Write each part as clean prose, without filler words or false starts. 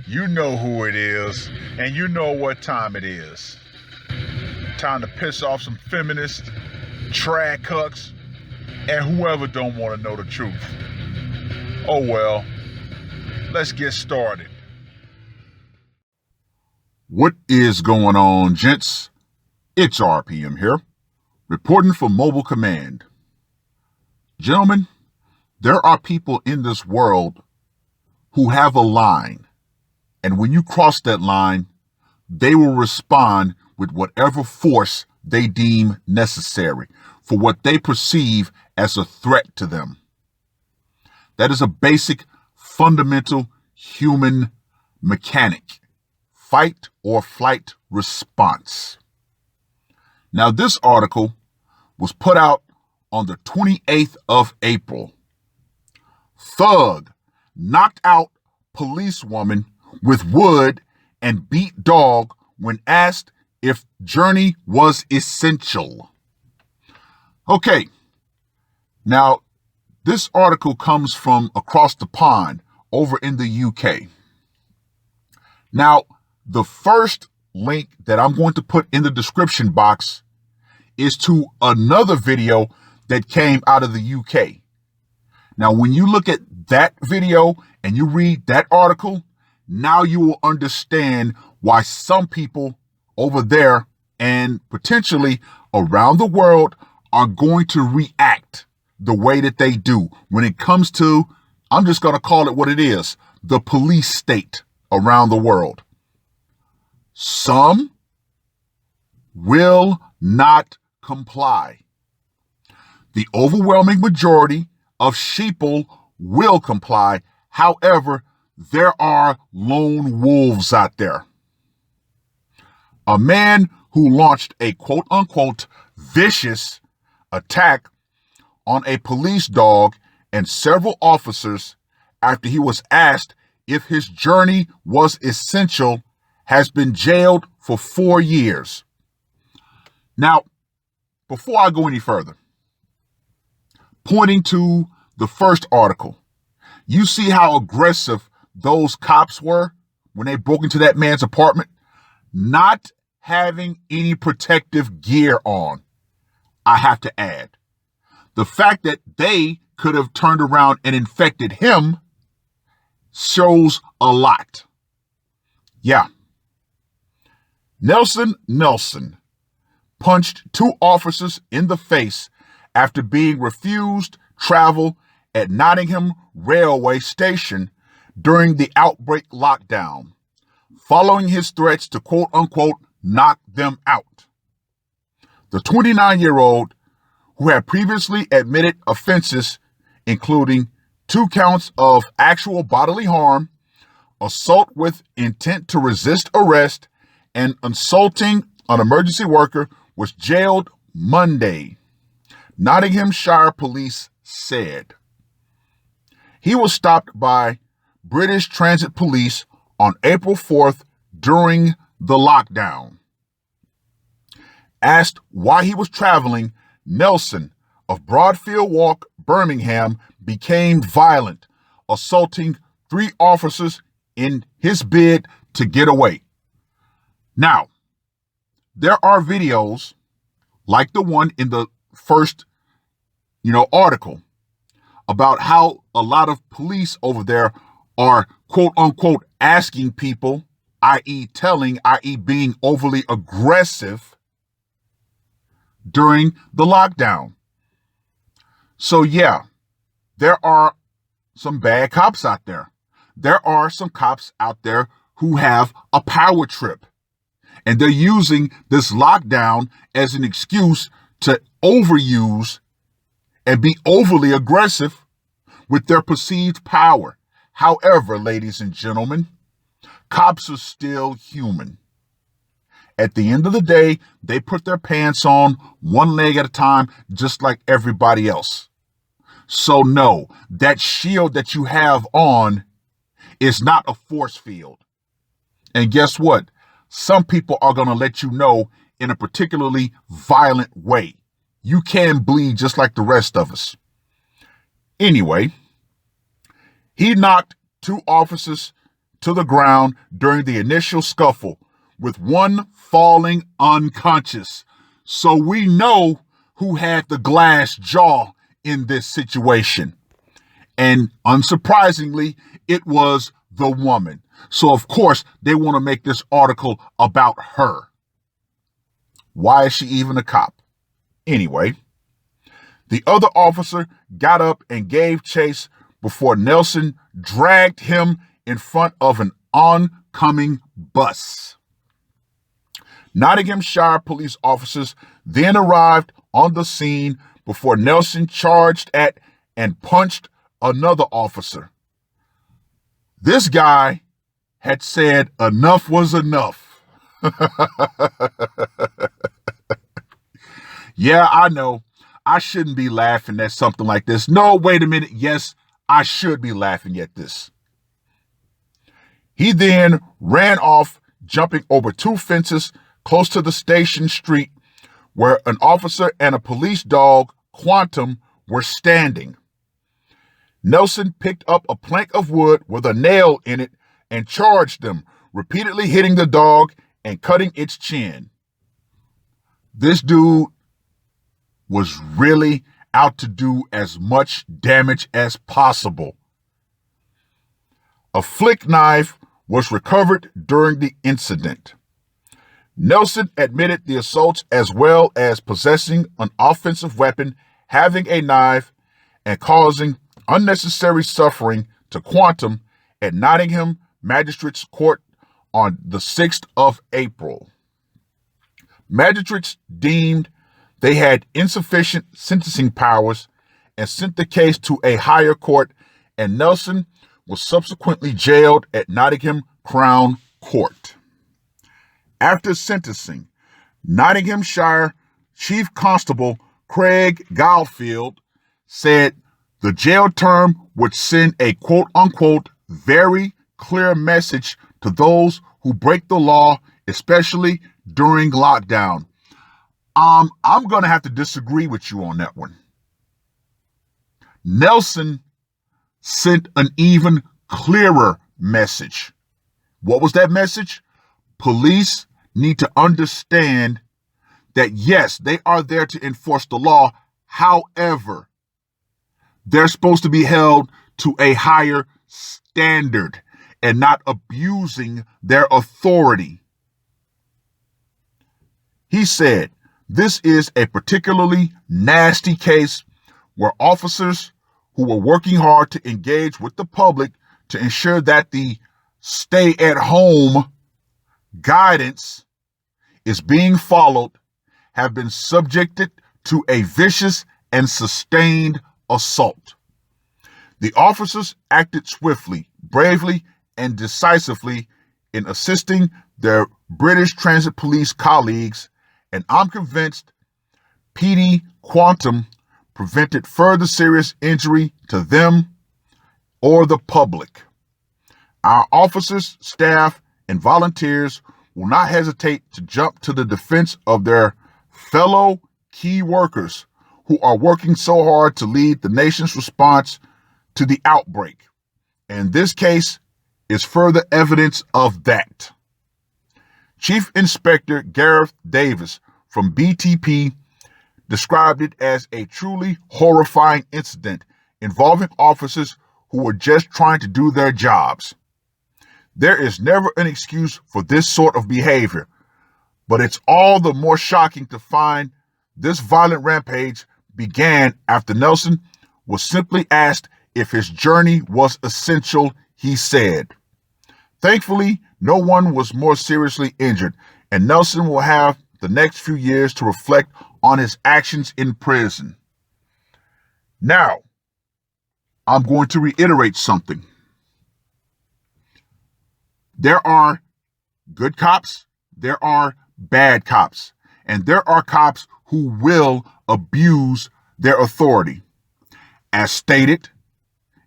You know who it is, and you know what time it is. Time to piss off some feminists, trad cucks, and whoever don't want to know the truth. Oh well, let's get started. What is going on, gents? It's R.P.M. here, reporting for Mobile Command. Gentlemen, there are people in this world who have a line, and when you cross that line, they will respond with whatever force they deem necessary for what they perceive as a threat to them. That is a basic, fundamental human mechanic. Fight or flight response. Now, this article was put out on the 28th of April. Thug knocked out policewoman with wood and beat dog when asked if journey was essential. Okay, now this article comes from across the pond over in the UK. Now, the first link that I'm going to put in the description box is to another video that came out of the UK. Now, when you look at that video and you read that article, now you will understand why some people over there and potentially around the world are going to react the way that they do when it comes to, I'm just going to call it what it is, the police state around the world. Some will not comply. The overwhelming majority of sheeple will comply. However, there are lone wolves out there. A man who launched a quote-unquote vicious attack on a police dog and several officers after he was asked if his journey was essential has been jailed for 4 years. Now, before I go any further, pointing to the first article, you see how aggressive those cops were when they broke into that man's apartment, not having any protective gear on. I have to add, the fact that they could have turned around and infected him shows a lot. Yeah. Nelson punched 2 officers in the face after being refused travel at Nottingham Railway Station during the outbreak lockdown, following his threats to quote-unquote knock them out. The 29-year-old, who had previously admitted offenses including 2 counts of actual bodily harm, assault with intent to resist arrest, and assaulting an emergency worker, was jailed Monday, Nottinghamshire police said. He was stopped by British Transit Police on April 4th during the lockdown. Asked why he was traveling, Nelson of Broadfield Walk, Birmingham, became violent, assaulting 3 officers in his bid to get away. Now, there are videos like the one in the first, article about how a lot of police over there are quote unquote asking people, i.e. telling, i.e. being overly aggressive during the lockdown. So yeah, there are some bad cops out there. There are some cops out there who have a power trip. And they're using this lockdown as an excuse to overuse and be overly aggressive with their perceived power. However, ladies and gentlemen, cops are still human. At the end of the day, they put their pants on one leg at a time, just like everybody else. So no, that shield that you have on is not a force field. And guess what? Some people are going to let you know in a particularly violent way. You can bleed just like the rest of us. Anyway, He knocked 2 officers to the ground during the initial scuffle, with one falling unconscious. So we know who had the glass jaw in this situation. And unsurprisingly, it was the woman. So of course, they want to make this article about her. Why is she even a cop? Anyway, the other officer got up and gave chase before Nelson dragged him in front of an oncoming bus. Nottinghamshire police officers then arrived on the scene before Nelson charged at and punched another officer. This guy had said enough was enough. Yeah, I know. I shouldn't be laughing at something like this. No, wait a minute. Yes, I should be laughing at this. He then ran off, jumping over 2 fences close to the station street where an officer and a police dog, Quantum, were standing. Nelson picked up a plank of wood with a nail in it and charged them, repeatedly hitting the dog and cutting its chin. This dude was really out to do as much damage as possible. A flick knife was recovered during the incident. Nelson admitted the assaults as well as possessing an offensive weapon, having a knife, and causing unnecessary suffering to Quantum at Nottingham Magistrates Court on the 6th of April. Magistrates deemed they had insufficient sentencing powers and sent the case to a higher court, and Nelson was subsequently jailed at Nottingham Crown Court. After sentencing, Nottinghamshire Chief Constable Craig Galfield said the jail term would send a quote-unquote very clear message to those who break the law, especially during lockdown. I'm going to have to disagree with you on that one. Nelson sent an even clearer message. What was that message? Police need to understand that, yes, they are there to enforce the law. However, they're supposed to be held to a higher standard and not abusing their authority. He said, this is a particularly nasty case where officers who were working hard to engage with the public to ensure that the stay-at-home guidance is being followed have been subjected to a vicious and sustained assault. The officers acted swiftly, bravely, and decisively in assisting their British Transit Police colleagues, and I'm convinced PD Quantum prevented further serious injury to them or the public. Our officers, staff, and volunteers will not hesitate to jump to the defense of their fellow key workers who are working so hard to lead the nation's response to the outbreak. And this case is further evidence of that. Chief Inspector Gareth Davis from BTP described it as a truly horrifying incident involving officers who were just trying to do their jobs. There is never an excuse for this sort of behavior, but it's all the more shocking to find this violent rampage began after Nelson was simply asked if his journey was essential, he said. Thankfully, no one was more seriously injured, and Nelson will have the next few years to reflect on his actions in prison. Now, I'm going to reiterate something. There are good cops, there are bad cops, and there are cops who will abuse their authority, as stated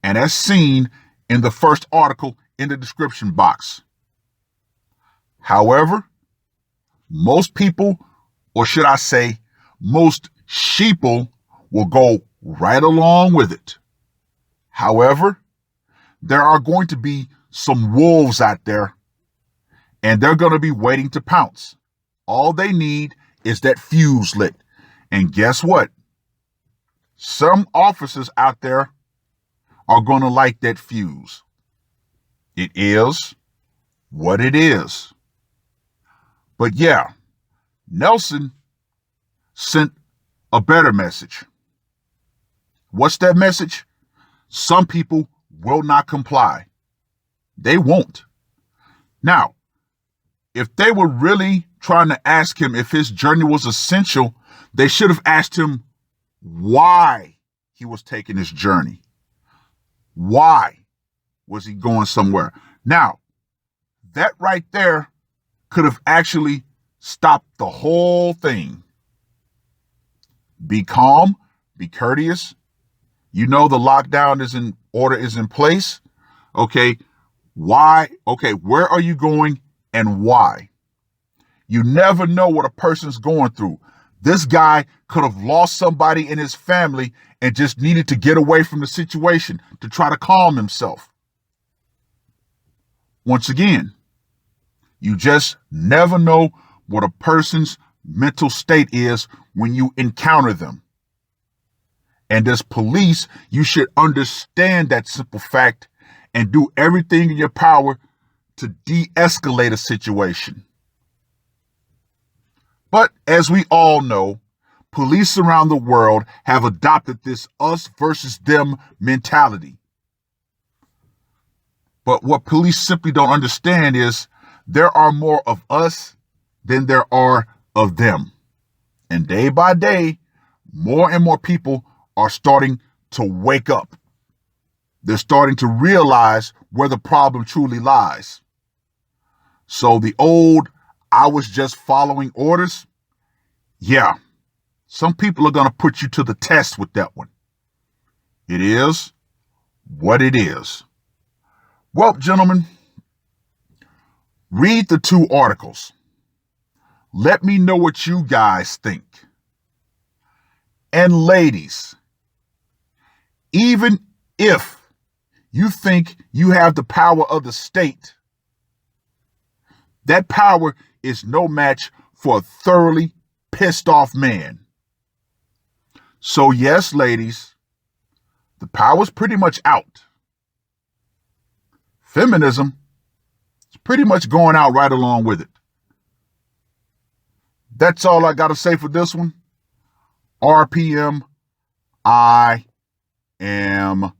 and as seen in the first article in the description box. However, most people, or should I say, most sheeple will go right along with it. However, there are going to be some wolves out there, and they're going to be waiting to pounce. All they need is that fuse lit. And guess what? Some officers out there are going to light that fuse. It is what it is. But yeah, Nelson sent a better message. What's that message? Some people will not comply. They won't. Now, if they were really trying to ask him if his journey was essential, they should have asked him why he was taking his journey. Why was he going somewhere? Now, that right there could have actually stopped the whole thing. Be calm, be courteous. You know the lockdown is in place. Okay, why? Okay, where are you going and why? You never know what a person's going through. This guy could have lost somebody in his family and just needed to get away from the situation to try to calm himself. Once again, you just never know what a person's mental state is when you encounter them. And as police, you should understand that simple fact and do everything in your power to de-escalate a situation. But as we all know, police around the world have adopted this us versus them mentality. But what police simply don't understand is there are more of us than there are of them. And day by day, more and more people are starting to wake up. They're starting to realize where the problem truly lies. So the old, I was just following orders, yeah, some people are going to put you to the test with that one. It is what it is. Well, gentlemen, read the 2 articles. Let me know what you guys think. And ladies, even if you think you have the power of the state, that power is no match for a thoroughly pissed off man. So yes, ladies, the power's pretty much out. Feminism is pretty much going out right along with it. That's all I got to say for this one. R.P.M. I am